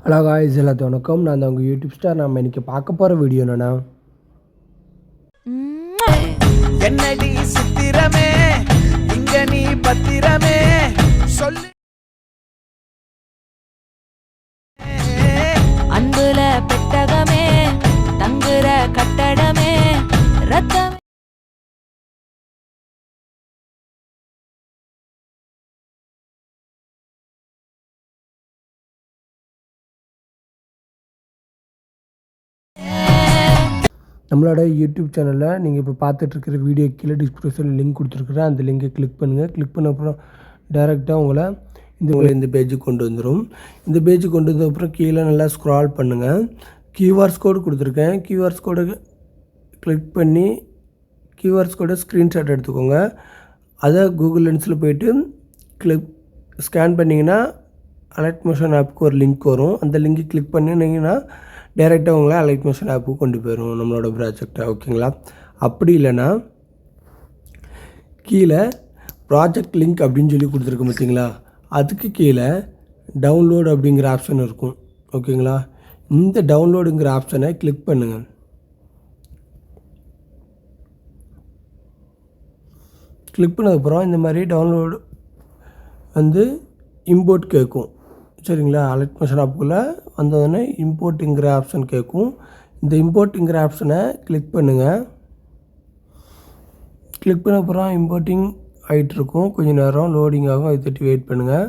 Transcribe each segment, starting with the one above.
Hello guys, எல்லாத்துக்கும் வணக்கம். நான் தான் உங்கள் யூடியூப் ஸ்டார். நம்ம இன்றைக்கி பார்க்க போகிற வீடியோ என்னென்னா, என்னடி சித்திரமே இங்க நீ பத்திரமே சொல்லு, அன்புல பெட்டகமே தங்குற கட்டடமே ரத்தம் நம்மளோட யூடியூப் சேனலில் நீங்கள் இப்போ பார்த்துட்ருக்கிற வீடியோ கீழே டிஸ்கிரிப்ஷனில் லிங்க் கொடுத்துருக்குறேன். அந்த லிங்கை கிளிக் பண்ணுங்கள். கிளிக் பண்ண அப்புறம் டேரெக்டாக உங்களை இந்த பேஜுக்கு கொண்டு வந்துடும். இந்த பேஜுக்கு கொண்டு வந்த அப்புறம் கீழே நல்லா ஸ்க்ரால் பண்ணுங்கள். கியூஆர்ஸ் கோடு கொடுத்துருக்கேன். கியூஆர்ஸ் கோடை கிளிக் பண்ணி கியூஆர்ஸ் கோடை ஸ்க்ரீன்ஷாட் எடுத்துக்கோங்க. அதை கூகுள் லென்ஸில் போய்ட்டு ஸ்கேன் பண்ணிங்கன்னா அலர்ட் மோஷன் ஆப்புக்கு ஒரு லிங்க் வரும். அந்த லிங்கை கிளிக் பண்ணிங்கன்னா டைரெக்டாக உங்களை அலைட் மோஷன் ஆப்புக்கு கொண்டு போயிடும் நம்மளோட ப்ராஜெக்டை. ஓகேங்களா? அப்படி இல்லைன்னா கீழே ப்ராஜெக்ட் லிங்க் அப்படின்னு சொல்லி கொடுத்துருக்கோம் பார்த்தீங்களா, அதுக்கு கீழே டவுன்லோடு அப்படிங்கிற ஆப்ஷன் இருக்கும். ஓகேங்களா? இந்த டவுன்லோடுங்கிற ஆப்ஷனை கிளிக் பண்ணுங்கள். கிளிக் பண்ணதுக்கப்புறம் இந்த மாதிரி டவுன்லோடு இம்போர்ட் கேட்கும். சரிங்களா? அலர்ட் மோஷன் ஆப்புக்குள்ளே வந்தோடனே இம்போர்ட்டுங்கிற ஆப்ஷன் கேட்கும். இந்த இம்போர்ட்டுங்கிற ஆப்ஷனை கிளிக் பண்ணுங்கள். கிளிக் பண்ண அப்புறம் இம்போர்ட்டிங் ஆகிட்டுருக்கும். கொஞ்சம் நேரம் லோடிங் ஆகும். அதை தட்டி வெயிட் பண்ணுங்கள்.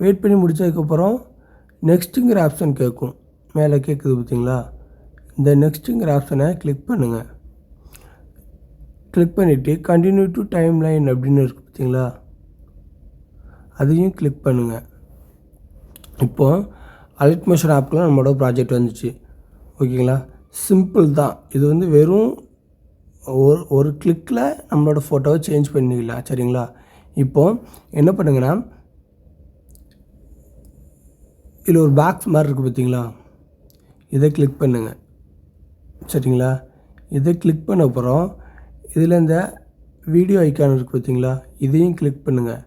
வெயிட் பண்ணி முடித்ததுக்கப்புறம் நெக்ஸ்ட்டுங்கிற ஆப்ஷன் கேட்கும். மேலே கேட்குது பார்த்தீங்களா, இந்த நெக்ஸ்ட்டுங்கிற ஆப்ஷனை கிளிக் பண்ணுங்கள். கிளிக் பண்ணிவிட்டு கண்டினியூ டு டைம் லைன் அப்படின்னு இருக்குது பார்த்தீங்களா, அதையும் கிளிக் பண்ணுங்கள். இப்போது அலர்ட் மோஷன் ஆப்பில் நம்மளோட ப்ராஜெக்ட் வந்துச்சு. ஓகேங்களா? சிம்பிள் தான் இது. வெறும் ஒரு கிளிக்கில் நம்மளோட ஃபோட்டோவை சேஞ்ச் பண்ணிக்கலாம். சரிங்களா? இப்போது என்ன பண்ணுங்கன்னா, இதில் ஒரு பாக்ஸ் மாதிரி இருக்குது பார்த்தீங்களா, இதை கிளிக் பண்ணுங்கள். சரிங்களா? இதை கிளிக் பண்ண அப்புறம் இதில் இந்த வீடியோ ஐக்கான் இருக்குது பார்த்தீங்களா, இதையும் கிளிக் பண்ணுங்கள்.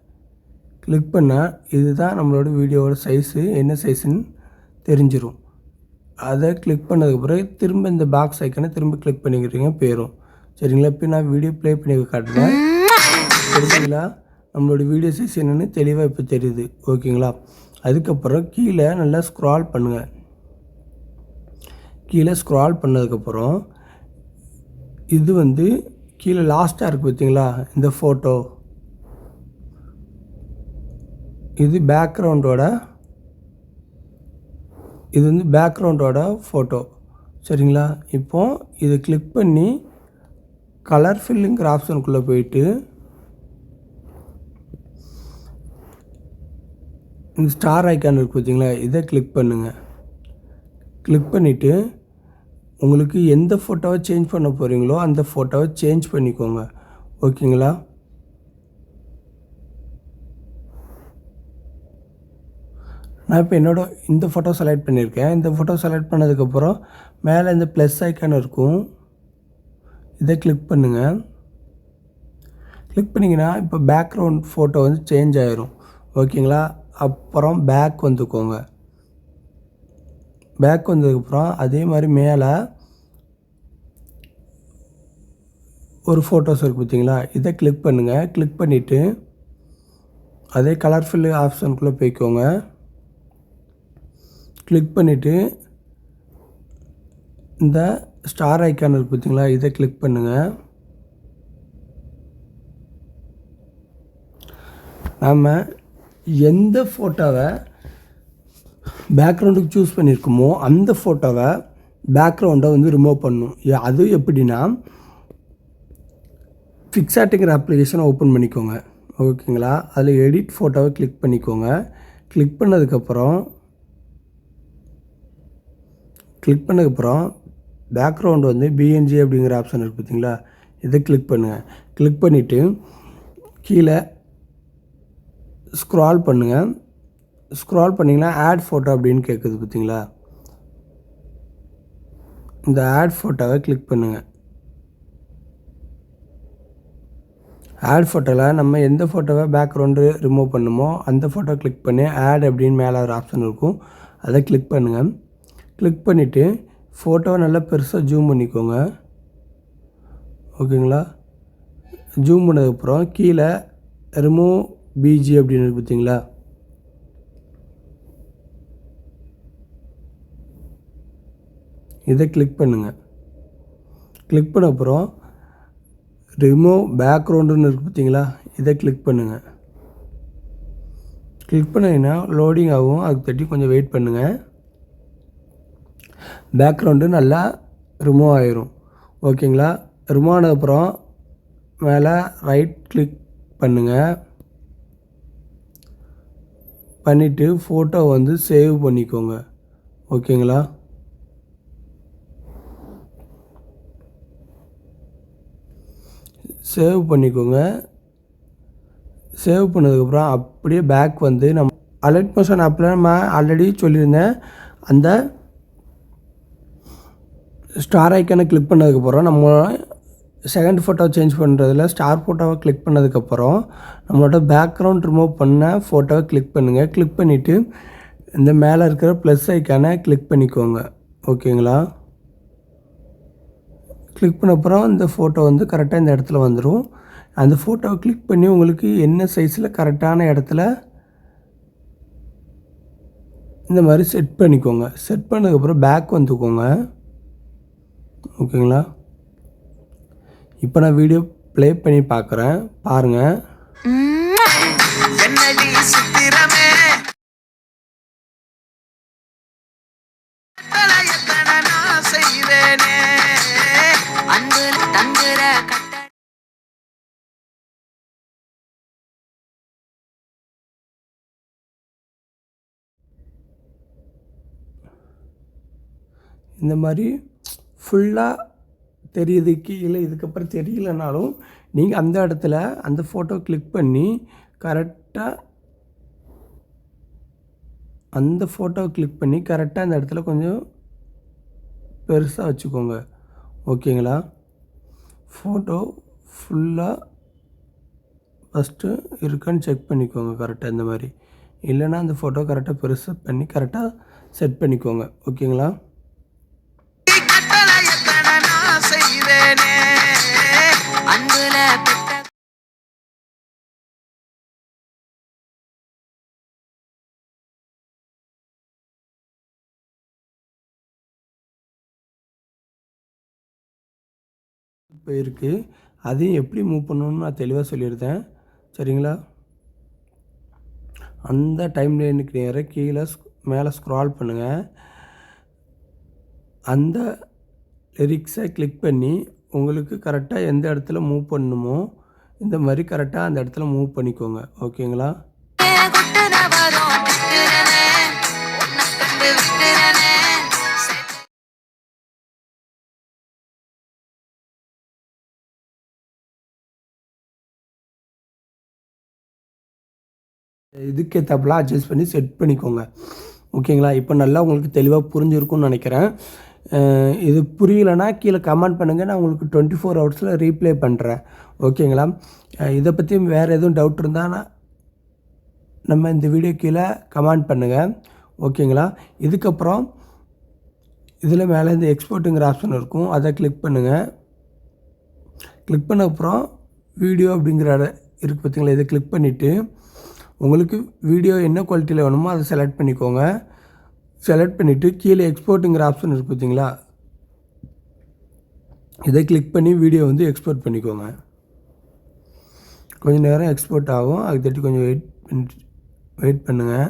கிளிக் பண்ணால் இதுதான் நம்மளோட வீடியோவோட சைஸு, என்ன சைஸுன்னு தெரிஞ்சிடும். அதை கிளிக் பண்ணதுக்கப்புறம் திரும்ப இந்த பாக்ஸ் ஐக்கானை திரும்ப கிளிக் பண்ணிக்கிறீங்க போயிடும். சரிங்களா? இப்போ நான் வீடியோ ப்ளே பண்ணி காட்டுறேன். சரிங்களா? நம்மளோட வீடியோ சைஸ் என்னென்னு தெளிவாக இப்போ தெரியுது. ஓகேங்களா? அதுக்கப்புறம் கீழே நல்லா ஸ்க்ரால் பண்ணுங்கள். கீழே ஸ்க்ரால் பண்ணதுக்கப்புறம் இது கீழே லாஸ்ட்டாக இருக்குது பார்த்தீங்களா, இந்த ஃபோட்டோ, இது பேக்ரவுண்டோட ஃபோட்டோ. சரிங்களா? இப்போது இதை கிளிக் பண்ணி கலர் ஃபில்லுங்கிற ஆப்ஷனுக்குள்ளே போயிட்டு இந்த ஸ்டார் ஐக்கான் இருக்குது பார்த்தீங்களா, இதை கிளிக் பண்ணுங்கள். கிளிக் பண்ணிவிட்டு உங்களுக்கு எந்த ஃபோட்டோவை சேஞ்ச் பண்ண போகிறீங்களோ அந்த ஃபோட்டோவை சேஞ்ச் பண்ணிக்கோங்க. ஓகேங்களா? நான் இப்போ இந்த ஃபோட்டோ செலக்ட் பண்ணியிருக்கேன். இந்த ஃபோட்டோ செலக்ட் பண்ணதுக்கப்புறம் மேலே இந்த ப்ளஸ் ஐக்கான் இருக்கும், இதை கிளிக் பண்ணுங்கள். கிளிக் பண்ணிங்கன்னா இப்போ பேக்ரவுண்ட் ஃபோட்டோ சேஞ்ச் ஆகிரும். ஓகேங்களா? அப்புறம் பேக் வந்துக்கோங்க. பேக் வந்ததுக்கப்புறம் அதே மாதிரி மேலே ஒரு ஃபோட்டோஸ் இருக்குது பார்த்தீங்களா, இதை கிளிக் பண்ணுங்கள். கிளிக் பண்ணிவிட்டு அதே கலர்ஃபுல் ஆப்ஷனுக்குள்ளே போய்க்கோங்க. கிளிக் பண்ணிவிட்டு இந்த ஸ்டார் ஐக்கான் இருக்குது பார்த்தீங்களா, இதை கிளிக் பண்ணுங்கள். நாம் எந்த ஃபோட்டோவை பேக்ரவுண்டுக்கு சூஸ் பண்ணியிருக்கோமோ அந்த ஃபோட்டோவை பேக்ரவுண்டை ரிமூவ் பண்ணணும். அது எப்படின்னா, பிக்சார்ட்டுங்கிற அப்ளிகேஷனை ஓப்பன் பண்ணிக்கோங்க. ஓகேங்களா? அதில் எடிட் ஃபோட்டோவை கிளிக் பண்ணிக்கோங்க. கிளிக் பண்ணதுக்கப்புறம் பேக்ரவுண்டு பிஎன்ஜி அப்படிங்கிற ஆப்ஷன் இருக்குது பார்த்தீங்களா, இதை கிளிக் பண்ணுங்கள். கிளிக் பண்ணிவிட்டு கீழே ஸ்க்ரால் பண்ணுங்கள். ஸ்க்ரால் பண்ணிங்கன்னா ஆட் ஃபோட்டோ அப்படின்னு கேட்குது பார்த்தீங்களா, இந்த ஆட் ஃபோட்டோவை கிளிக் பண்ணுங்கள். ஆட் ஃபோட்டோவில் நம்ம எந்த ஃபோட்டோவை பேக்ரவுண்டு ரிமூவ் பண்ணுமோ அந்த ஃபோட்டோ கிளிக் பண்ணி ஆட் அப்படின்னு மேலே ஒரு ஆப்ஷன் இருக்கும், அதை கிளிக் பண்ணுங்கள். கிளிக் பண்ணிவிட்டு ஃபோட்டோவை நல்லா பெருசாக ஜூம் பண்ணிக்கோங்க. ஓகேங்களா? ஜூம் பண்ணதுக்கப்புறம் கீழே ரிமூவ் பிஜி அப்படின்னு இருக்குது பார்த்தீங்களா? இதை கிளிக் பண்ணுங்கள். கிளிக் பண்ண அப்புறம் ரிமூவ் பேக்ரவுண்டுன்னு இருக்குது பார்த்தீங்களா? இதை கிளிக் பண்ணுங்கள். கிளிக் பண்ணிங்கன்னா லோடிங் ஆகும், அதுக்கு தட்டி கொஞ்சம் வெயிட் பண்ணுங்கள். பேக்ரவுண்டு நல்லா ரிமூவ் ஆயிரும். ஓகேங்களா? ரிமூவ் ஆனதுக்கப்புறம் மேலே ரைட் கிளிக் பண்ணுங்கள். பண்ணிவிட்டு ஃபோட்டோ வந்து சேவ் பண்ணிக்கோங்க. ஓகேங்களா? சேவ் பண்ணிக்கோங்க. சேவ் பண்ணதுக்கப்புறம் அப்படியே பேக் வந்து நம்ம அலர்ட் மோஷன் ஆப்பில் நம்ம ஆல்ரெடி சொல்லியிருந்தேன். அந்த ஸ்டார் ஐக்கானை கிளிக் பண்ணதுக்கப்புறம் நம்ம செகண்ட் ஃபோட்டோ சேஞ்ச் பண்ணுறதுல ஸ்டார் ஃபோட்டோவை கிளிக் பண்ணதுக்கப்புறம் நம்மளோட பேக்ரவுண்ட் ரிமூவ் பண்ண ஃபோட்டோவை கிளிக் பண்ணுங்கள். கிளிக் பண்ணிவிட்டு இந்த மேலே இருக்கிற ப்ளஸ் ஐக்கானை கிளிக் பண்ணிக்கோங்க. ஓகேங்களா? கிளிக் பண்ண அப்புறம் இந்த ஃபோட்டோ வந்து கரெக்டாக இந்த இடத்துல வந்துடும். அந்த ஃபோட்டோவை கிளிக் பண்ணி உங்களுக்கு என்ன சைஸில் கரெக்டான இடத்துல இந்த மாதிரி செட் பண்ணிக்கோங்க. செட் பண்ணதுக்கப்புறம் பேக் வந்துக்கோங்க. ஓகேங்களா? இப்போ நான் வீடியோ ப்ளே பண்ணி பார்க்குறேன், பாருங்கள். என்னடி சித்திரமே எத்தனை நான் செய்வேனே அன்பு தங்குற கட்ட இந்த மாதிரி ஃபுல்லாக தெரியுது கீழே. இதுக்கப்புறம் தெரியலனாலும் நீங்கள் அந்த இடத்துல அந்த ஃபோட்டோ கிளிக் பண்ணி கரெக்டாக அந்த ஃபோட்டோவை கிளிக் பண்ணி கரெக்டாக அந்த இடத்துல கொஞ்சம் பெருசாக வச்சுக்கோங்க. ஓகேங்களா? ஃபோட்டோ ஃபுல்லாக ஃபஸ்ட்டு இருக்கான்னு செக் பண்ணிக்கோங்க கரெக்டாக. இந்த மாதிரி இல்லைன்னா அந்த ஃபோட்டோ கரெக்டாக பெருசு பண்ணி கரெக்டாக செட் பண்ணிக்கோங்க. ஓகேங்களா? எத்தனை நான் செய்வேனே அன்புல பெட்ட இப்போ இருக்குது, அதையும் எப்படி மூவ் பண்ணணும்னு நான் தெளிவாக சொல்லியிருந்தேன். சரிங்களா? அந்த டைம் லைனுக்கு நேராக கீழே மேலே ஸ்க்ரால் பண்ணுங்கள். அந்த லிரிக்ஸை கிளிக் பண்ணி உங்களுக்கு கரெக்டாக எந்த இடத்துல மூவ் பண்ணணுமோ இந்த மாதிரி கரெக்டாக அந்த இடத்துல மூவ் பண்ணிக்கோங்க. ஓகேங்களா? குட்டுன வரும் திட்டுறனே உன்னை கண்டு விட்டுறனே இதுக்கேற்றப்பெல்லாம் அட்ஜஸ்ட் பண்ணி செட் பண்ணிக்கோங்க. ஓகேங்களா? இப்போ நல்லா உங்களுக்கு தெளிவாக புரிஞ்சிருக்கும்னு நினைக்கிறேன். இது புரியலைன்னா கீழே கமெண்ட் பண்ணுங்கள், நான் உங்களுக்கு 24 ஹவர்ஸில் ரீப்ளே பண்ணுறேன். ஓகேங்களா? இதை பற்றி வேறு எதுவும் டவுட் இருந்தால் நம்ம இந்த வீடியோ கீழே கமெண்ட் பண்ணுங்கள். ஓகேங்களா? இதுக்கப்புறம் இதில் மேலே இந்த எக்ஸ்போர்ட்டுங்கிற ஆப்ஷன் இருக்கும், அதை கிளிக் பண்ணுங்கள். கிளிக் பண்ண அப்புறம் வீடியோ அப்படிங்கிற இருக்குது பார்த்தீங்களா? இதை கிளிக் பண்ணிவிட்டு உங்களுக்கு வீடியோ என்ன குவாலிட்டியில் வேணுமோ அதை செலக்ட் பண்ணிக்கோங்க. செலக்ட் பண்ணிவிட்டு கீழே எக்ஸ்போர்ட்டுங்கிற ஆப்ஷன் இருக்குது பார்த்தீங்களா? இதை கிளிக் பண்ணி வீடியோ வந்து எக்ஸ்போர்ட் பண்ணிக்கோங்க. கொஞ்சம் நேரம் எக்ஸ்போர்ட் ஆகும், அதுக்கு தட்டி கொஞ்சம் வெயிட் பண்ணுங்கள்.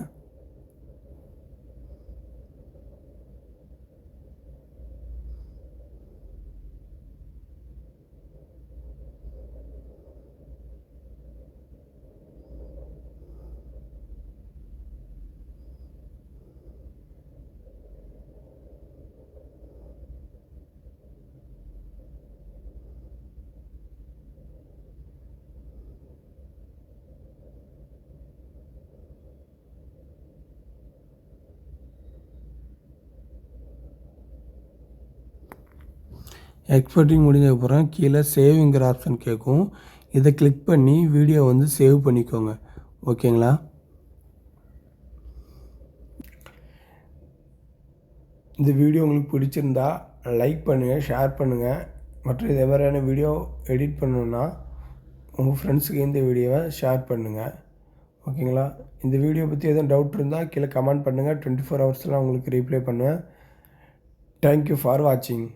எக்ஸ்போர்ட்டிங் முடிஞ்சதுக்கப்புறம் கீழே சேவிங்கிற ஆப்ஷன் கேட்கும், இதை கிளிக் பண்ணி வீடியோ வந்து சேவ் பண்ணிக்கோங்க. ஓகேங்களா? இந்த வீடியோ உங்களுக்கு பிடிச்சிருந்தா லைக் பண்ணுங்கள், ஷேர் பண்ணுங்கள். மற்றும் இதே மாதிரியான வீடியோ எடிட் பண்ணணுன்னா உங்கள் ஃப்ரெண்ட்ஸுக்கு இந்த வீடியோவை ஷேர் பண்ணுங்கள். ஓகேங்களா? இந்த வீடியோ பற்றி எதுவும் டவுட் இருந்தால் கீழே கமெண்ட் பண்ணுங்கள். 24 ஹவர்ஸ்லாம் உங்களுக்கு ரீப்ளை பண்ணுவேன். தேங்க்யூ ஃபார் வாட்சிங்.